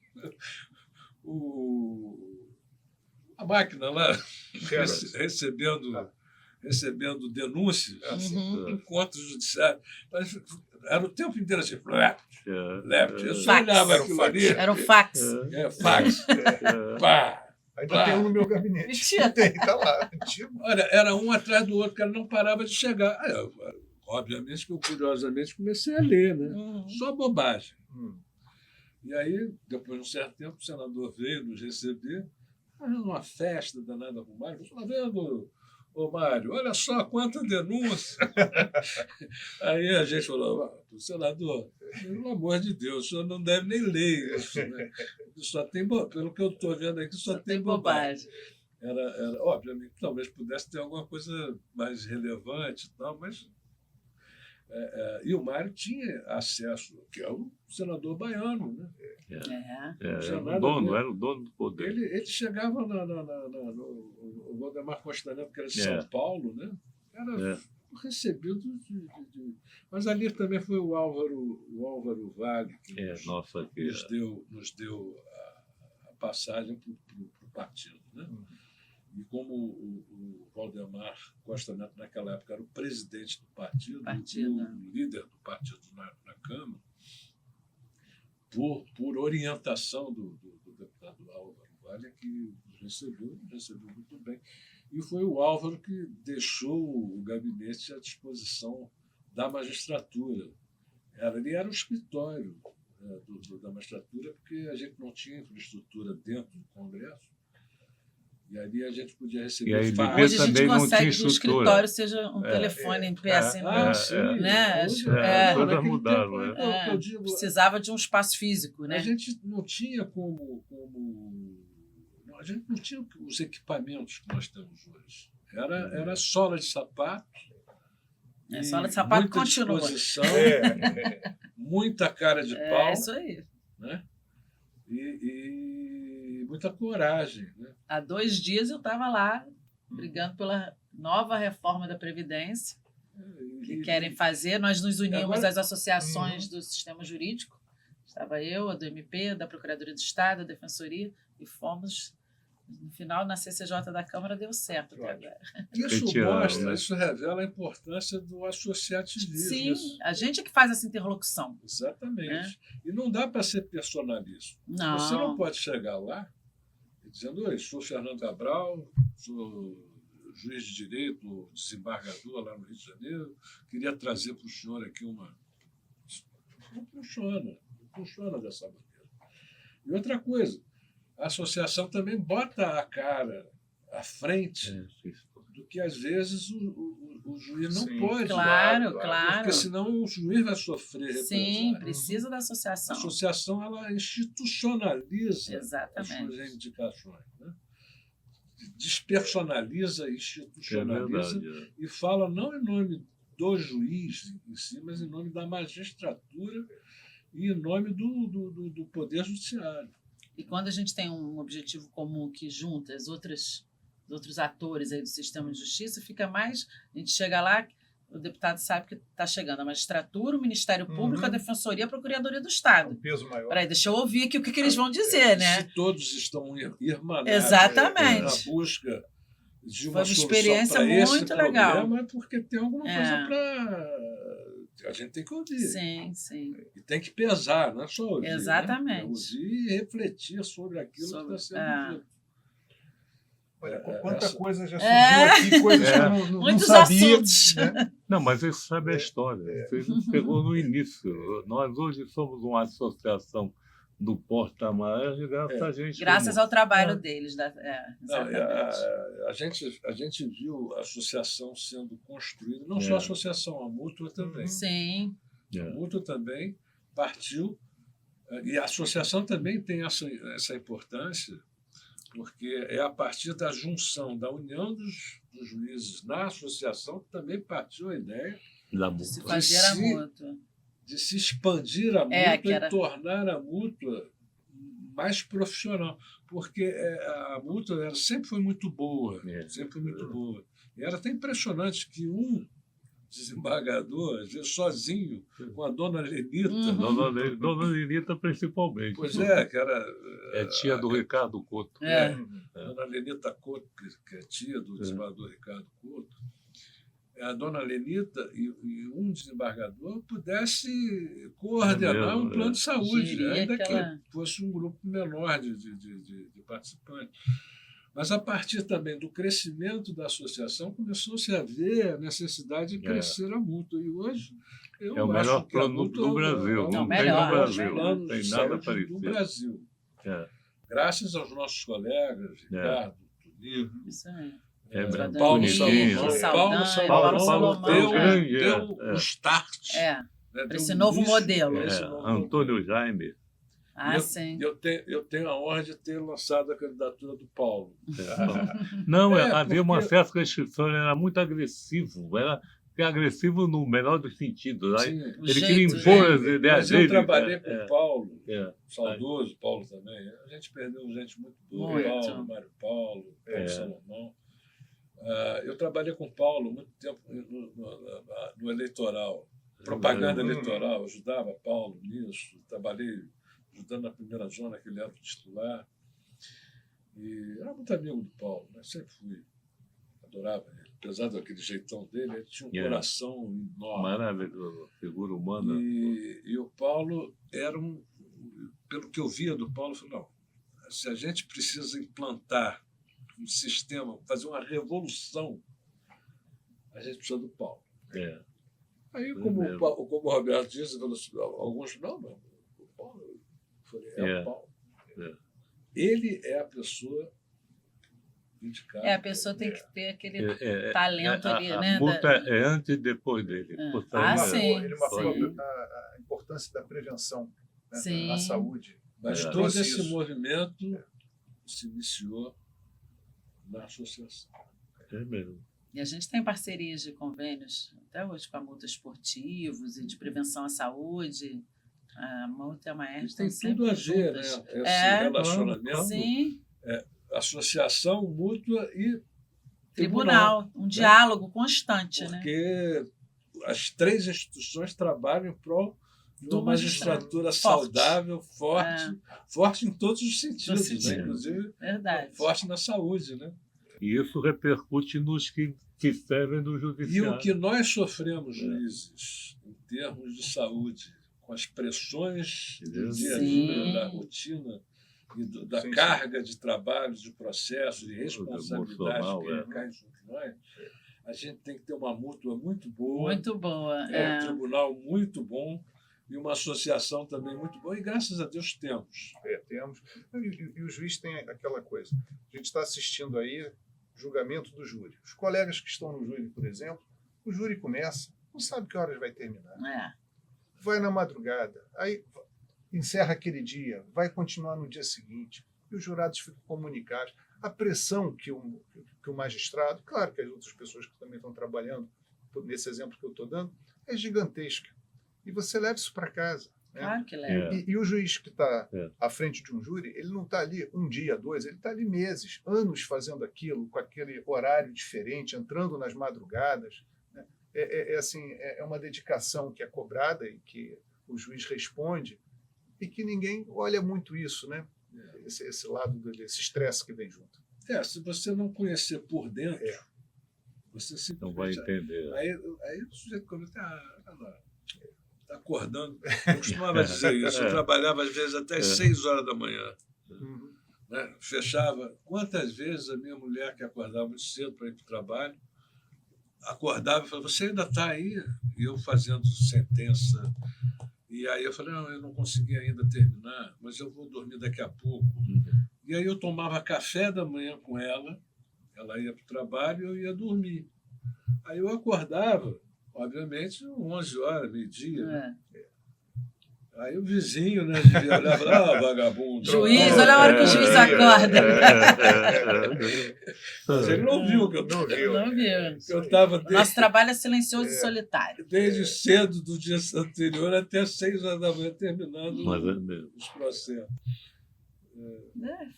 [SPEAKER 3] A máquina lá recebendo denúncias, encontros judiciários. Era o tempo inteiro assim, eu só olhava aquilo ali.
[SPEAKER 2] Era um fax.
[SPEAKER 3] Fax.
[SPEAKER 1] Ainda tem um no meu gabinete.
[SPEAKER 2] Mentira.
[SPEAKER 1] Tá lá.
[SPEAKER 3] Olha, era um atrás do outro, o cara não parava de chegar. Obviamente que eu, curiosamente, comecei a ler, né? Só bobagem. E aí, depois de um certo tempo, o senador veio nos receber, fazendo uma festa danada com o Mário. Está vendo, ô Mário, olha só quanta denúncia. Aí a gente falou, senador, pelo amor de Deus, o senhor não deve nem ler isso. Né? Só tem, pelo que eu estou vendo aqui, só tem bobagem. Era, obviamente, talvez pudesse ter alguma coisa mais relevante e tal, mas... e o Mário tinha acesso, que é o senador baiano, né?
[SPEAKER 4] Era o dono do poder.
[SPEAKER 3] Ele chegava no Valdemar Costa Neto, que era de São Paulo, né? Era recebido Mas ali também foi o Álvaro Vale que nos deu a passagem para o partido, né? E como o Valdemar Costa Neto, naquela época, era o presidente do partido. O líder do partido na Câmara, por orientação do deputado Álvaro Vale, que recebeu muito bem. E foi o Álvaro que deixou o gabinete à disposição da magistratura. Ele era o escritório da magistratura, porque a gente não tinha infraestrutura dentro do Congresso. E ali a gente podia receber fax.
[SPEAKER 2] Hoje a gente consegue que o escritório seja um telefone em pé, assim, né?
[SPEAKER 4] Todas mudaram.
[SPEAKER 2] Precisava de um espaço físico, né?
[SPEAKER 3] A gente não tinha a gente não tinha os equipamentos que nós temos hoje. Era sola de sapato.
[SPEAKER 2] Sola de sapato continua.
[SPEAKER 3] Muita cara de pau.
[SPEAKER 2] É isso aí.
[SPEAKER 3] Né? E muita coragem. Né?
[SPEAKER 2] Há 2 dias eu estava lá brigando pela nova reforma da Previdência que querem fazer. Nós nos unimos às associações do sistema jurídico. Estava eu, a do MP, da Procuradoria do Estado, da Defensoria, e fomos. No final, na CCJ da Câmara, deu certo.
[SPEAKER 3] Isso revela a importância do associativismo.
[SPEAKER 2] Sim, a gente é que faz essa interlocução.
[SPEAKER 3] Exatamente. Né? E não dá para ser personalista.
[SPEAKER 2] Não.
[SPEAKER 3] Você não pode chegar lá dizendo, oi, sou Fernando Cabral, sou juiz de direito, o desembargador lá no Rio de Janeiro, queria trazer para o senhor aqui uma... Não funciona dessa maneira. E outra coisa, a associação também bota a cara à frente do que, às vezes, o juiz não pode.
[SPEAKER 2] Claro.
[SPEAKER 3] Porque senão o juiz vai sofrer represália.
[SPEAKER 2] Sim, precisa da associação.
[SPEAKER 3] A associação ela institucionaliza
[SPEAKER 2] Exatamente.
[SPEAKER 3] as suas reivindicações. Né? Despersonaliza, institucionaliza e fala não em nome do juiz em si, mas em nome da magistratura e em nome do Poder Judiciário.
[SPEAKER 2] E quando a gente tem um objetivo comum que junta os outros atores aí do sistema de justiça, fica mais... A gente chega lá, o deputado sabe que está chegando a magistratura, o Ministério Público, a Defensoria, a Procuradoria do Estado.
[SPEAKER 1] Um peso maior.
[SPEAKER 2] Peraí, deixa eu ouvir aqui o que eles vão dizer, né?
[SPEAKER 3] Se todos estão irmanados
[SPEAKER 2] Exatamente.
[SPEAKER 3] na busca de
[SPEAKER 2] Foi uma
[SPEAKER 3] solução
[SPEAKER 2] experiência
[SPEAKER 3] para esse
[SPEAKER 2] muito legal.
[SPEAKER 3] problema, é porque tem alguma coisa para... A gente tem que ouvir.
[SPEAKER 2] Sim.
[SPEAKER 3] E tem que pesar, não é só ouvir.
[SPEAKER 2] Exatamente.
[SPEAKER 3] Né? É ouvir e refletir sobre aquilo que está sendo dito.
[SPEAKER 1] Olha, quanta coisa já surgiu aqui, coisas que eu não
[SPEAKER 2] Muitos
[SPEAKER 1] sabia.
[SPEAKER 2] assuntos.
[SPEAKER 1] Né?
[SPEAKER 4] Não, mas você sabe a história. Você pegou no início. Nós hoje somos uma associação do Porto da Maérgia, graças a gente.
[SPEAKER 2] Graças ao trabalho deles.
[SPEAKER 3] A gente viu a associação sendo construída, não só a associação, a mútua também.
[SPEAKER 2] Sim.
[SPEAKER 3] A mútua também partiu, e a associação também tem essa importância, porque é a partir da junção, da união dos juízes na associação que também partiu a ideia
[SPEAKER 2] de se fazer a mútua.
[SPEAKER 3] De se expandir a mútua e tornar a mútua mais profissional. Porque a mútua sempre foi muito boa, sempre foi muito boa. E era até impressionante que um desembargador, às vezes sozinho, com a dona Lenita.
[SPEAKER 4] Dona Lenita, principalmente.
[SPEAKER 3] Pois é, que era...
[SPEAKER 4] É tia do Ricardo Couto.
[SPEAKER 3] Dona Lenita Couto, que é tia do desembargador Ricardo Couto. A dona Lenita e um desembargador pudesse coordenar um plano de saúde, ainda que fosse um grupo menor de participantes. Mas, a partir também do crescimento da associação, começou-se a ver a necessidade de crescer a mútua. E hoje, eu
[SPEAKER 4] o melhor plano do Brasil.
[SPEAKER 2] Não tem no
[SPEAKER 4] Brasil. Não tem nada parecido.
[SPEAKER 3] Do Brasil. Graças aos nossos colegas, Ricardo, Tunico, Paulo Salomão deu o start.
[SPEAKER 2] Para esse novo modelo.
[SPEAKER 4] Antônio Jaime.
[SPEAKER 2] Sim.
[SPEAKER 3] Eu tenho a honra de ter lançado a candidatura do Paulo.
[SPEAKER 4] Não, havia uma certa restrição, ele era muito agressivo, era agressivo no menor dos sentidos. Ele queria impor as ideias dele.
[SPEAKER 3] Eu trabalhei com o Paulo, saudoso Paulo também. A gente perdeu gente muito boa, Paulo, Mário Paulo, Paulo Salomão. Eu trabalhei com o Paulo muito tempo no eleitoral, propaganda eleitoral, ajudava Paulo nisso, trabalhei ajudando na primeira zona, que ele era o titular. E era muito amigo do Paulo, né? Sempre fui. Adorava ele. Apesar daquele jeitão dele, ele tinha um coração enorme.
[SPEAKER 4] Maravilhoso, figura humana.
[SPEAKER 3] E o Paulo era pelo que eu via do Paulo, eu falei, não, se a gente precisa implantar um sistema, fazer uma revolução, a gente precisa do Paulo. Aí, como o Roberto disse, alguns, não, o Paulo... o Paulo. Ele é a pessoa indicada.
[SPEAKER 2] A pessoa tem que ter aquele talento ali, né?
[SPEAKER 4] A multa é antes e depois dele.
[SPEAKER 2] Sim.
[SPEAKER 1] Ele marcou a importância da prevenção, né, na saúde.
[SPEAKER 3] Mas todo esse movimento se iniciou na associação.
[SPEAKER 4] Mesmo.
[SPEAKER 2] E a gente tem parcerias de convênios, até hoje, com a multa esportivos e de prevenção à saúde. A multa é uma
[SPEAKER 3] tem tudo a ver, né? Esse relacionamento.
[SPEAKER 2] Sim.
[SPEAKER 3] Associação, mútua e
[SPEAKER 2] tribunal. Um diálogo constante.
[SPEAKER 3] Porque as três instituições trabalham em prol de uma magistratura saudável, forte em todos os sentidos, né? Inclusive forte na saúde. Né?
[SPEAKER 4] E isso repercute nos que servem no judiciário.
[SPEAKER 3] E o que nós sofremos, juízes, em termos de saúde, com as pressões do dia a dia, da rotina e da
[SPEAKER 1] Sim,
[SPEAKER 3] carga de trabalho, de processo, de responsabilidade
[SPEAKER 4] Emocional,
[SPEAKER 3] que recai sobre nós, a gente tem que ter uma mútua muito boa,
[SPEAKER 2] Muito boa.
[SPEAKER 3] um tribunal muito bom e uma associação também muito boa, e graças a Deus temos.
[SPEAKER 1] Temos. E o juiz tem aquela coisa. A gente está assistindo aí julgamento do júri. Os colegas que estão no júri, por exemplo, o júri começa, não sabe que horas vai terminar. Vai na madrugada, aí encerra aquele dia, vai continuar no dia seguinte, e os jurados ficam comunicados. A pressão que o magistrado, claro que as outras pessoas que também estão trabalhando, nesse exemplo que eu estou dando, é gigantesca. E você leva isso para casa. Né?
[SPEAKER 2] Claro que leva.
[SPEAKER 1] E o juiz que está à frente de um júri, ele não está ali um dia, dois, ele está ali meses, anos fazendo aquilo, com aquele horário diferente, entrando nas madrugadas. Né? É uma dedicação que é cobrada e que o juiz responde e que ninguém olha muito isso, né? Esse lado desse estresse que vem junto.
[SPEAKER 3] Se você não conhecer por dentro, você simplesmente
[SPEAKER 4] não vai entender.
[SPEAKER 3] Aí o sujeito comenta, está acordando. Eu costumava dizer isso. Eu trabalhava, às vezes, até às 6 horas da manhã. Né? Fechava. Quantas vezes a minha mulher, que acordava muito cedo para ir para o trabalho, acordava e falava, você ainda está aí? E eu fazendo sentença. E aí eu falei, não, eu não consegui ainda terminar, mas eu vou dormir daqui a pouco. E aí eu tomava café da manhã com ela ia para o trabalho e eu ia dormir. Aí eu acordava, obviamente, 11 horas, meio-dia. Né? Aí o vizinho, né, devia olhar e falar, vagabundo.
[SPEAKER 2] Juiz, olha a hora que o juiz acorda.
[SPEAKER 3] Mas ele não viu que eu
[SPEAKER 2] não viu.
[SPEAKER 3] Eu tava
[SPEAKER 2] Nosso trabalho é silencioso e solitário.
[SPEAKER 3] Desde cedo do dia anterior até 6 horas da manhã, terminando os processos.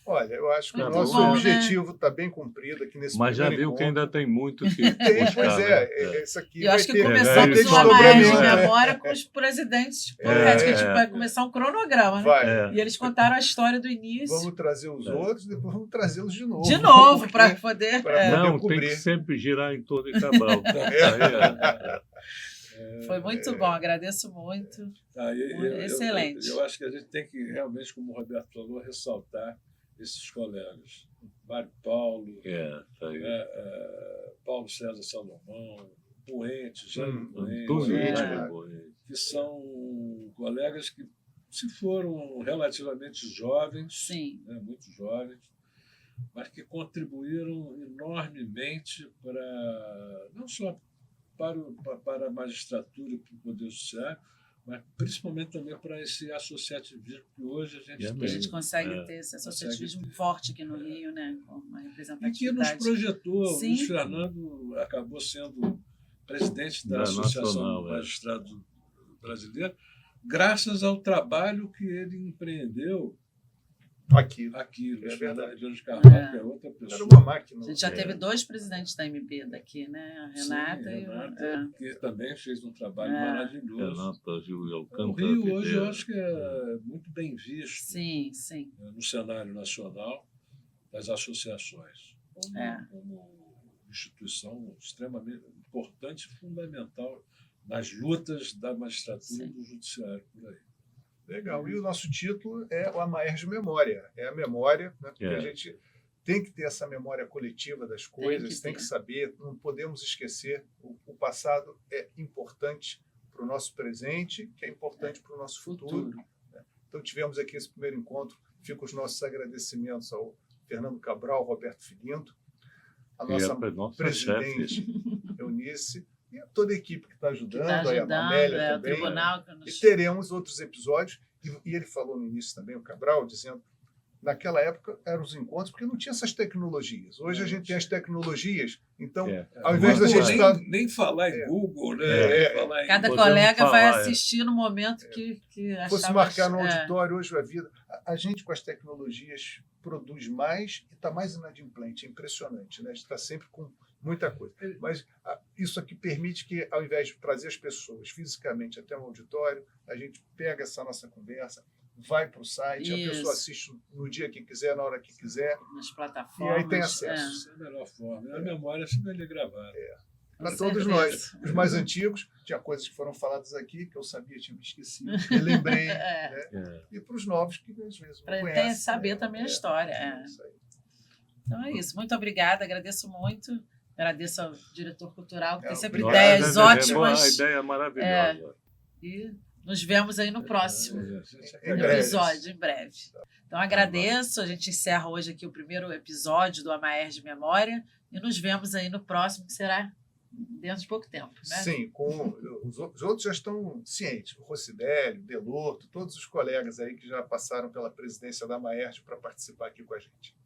[SPEAKER 1] Olha, eu acho que o nosso
[SPEAKER 2] bom,
[SPEAKER 1] objetivo está bem cumprido aqui nesse
[SPEAKER 4] Mas já viu
[SPEAKER 1] encontro.
[SPEAKER 4] que ainda tem muito que
[SPEAKER 1] buscar. Pois
[SPEAKER 4] né?
[SPEAKER 1] Isso aqui
[SPEAKER 2] eu acho que
[SPEAKER 1] ter,
[SPEAKER 2] começamos uma mais de memória com os presidentes corretos, que a gente vai começar um cronograma, né? E eles contaram a história do início.
[SPEAKER 1] Vamos trazer os outros, depois vamos trazê-los de novo.
[SPEAKER 2] De novo, para poder...
[SPEAKER 4] Não, tem que sempre girar em torno de Cabral.
[SPEAKER 2] Foi muito bom, agradeço muito. Excelente.
[SPEAKER 3] Eu acho que a gente tem que realmente, como o Roberto falou, ressaltar esses colegas. Mário Paulo, Paulo César Salomão, Poente, Jânio Poente, que são colegas que se foram relativamente jovens, né, muito jovens, mas que contribuíram enormemente para não só para a magistratura e para o Poder Judiciário, mas principalmente também para esse associativismo que hoje a gente tem.
[SPEAKER 2] A gente consegue ter esse associativismo forte aqui no Rio, né? Com uma representatividade.
[SPEAKER 3] E que nos projetou. O Luiz Fernando acabou sendo presidente da Associação do Magistrado Brasileiro, graças ao trabalho que ele empreendeu aqui. Luiz Fernando de Carvalho, que é outra pessoa.
[SPEAKER 1] Era uma máquina.
[SPEAKER 2] A gente já teve 2 presidentes da MP daqui, né? A Renata e o...
[SPEAKER 3] que também fez um trabalho maravilhoso.
[SPEAKER 4] O
[SPEAKER 3] Rio hoje eu acho que é muito bem visto
[SPEAKER 2] sim.
[SPEAKER 3] No cenário nacional das associações. Como instituição extremamente importante e fundamental nas lutas da magistratura e do judiciário por aí.
[SPEAKER 1] Legal. E o nosso título é o Amaerj Memória. É a memória, né? Porque a gente tem que ter essa memória coletiva das coisas, tem que saber, não podemos esquecer. O passado é importante para o nosso presente, que é importante para o nosso futuro. Né? Então, tivemos aqui esse primeiro encontro. Ficam os nossos agradecimentos ao Fernando Cabral, Roberto Filinto, a nossa presidente Eunice, e a toda a equipe que está ajudando, a Mamélia também.
[SPEAKER 2] O tribunal
[SPEAKER 1] E teremos outros episódios. E ele falou no início também, o Cabral, dizendo naquela época eram os encontros, porque não tinha essas tecnologias. Hoje a gente tem as tecnologias, então, ao invés da gente estar...
[SPEAKER 3] Nem falar em Google, né?
[SPEAKER 2] Cada colega vai assistir no momento que achava...
[SPEAKER 1] Fosse marcar no auditório, hoje a vida... A gente, com as tecnologias, produz mais e está mais inadimplente. É impressionante, né? A gente está sempre com muita coisa. Mas isso aqui permite que, ao invés de trazer as pessoas fisicamente até o auditório, a gente pega essa nossa conversa, vai para o site, a pessoa assiste no dia que quiser, na hora que quiser.
[SPEAKER 2] Nas plataformas.
[SPEAKER 1] E aí tem acesso.
[SPEAKER 3] Essa é a melhor forma. A memória fica ali gravada.
[SPEAKER 1] para todos nós. Os mais antigos, tinha coisas que foram faladas aqui que eu sabia, tinha me esquecido, e lembrei. Né? E para os novos que às vezes não conhecem.
[SPEAKER 2] Saber também a história.
[SPEAKER 1] Isso aí.
[SPEAKER 2] Então é isso. Muito obrigada, agradeço muito. Agradeço ao diretor cultural, que tem sempre
[SPEAKER 1] obrigado.
[SPEAKER 2] ideias ótimas.
[SPEAKER 4] A ideia é maravilhosa.
[SPEAKER 2] E nos vemos aí no próximo
[SPEAKER 1] Em breve.
[SPEAKER 2] episódio, em breve. Então agradeço. A gente encerra hoje aqui o primeiro episódio do AMAERJ Memória e nos vemos aí no próximo, que será dentro de pouco tempo. Né?
[SPEAKER 1] Sim, os outros já estão cientes. O Rossidélio, Delorto, todos os colegas aí que já passaram pela presidência da AMAERJ para participar aqui com a gente.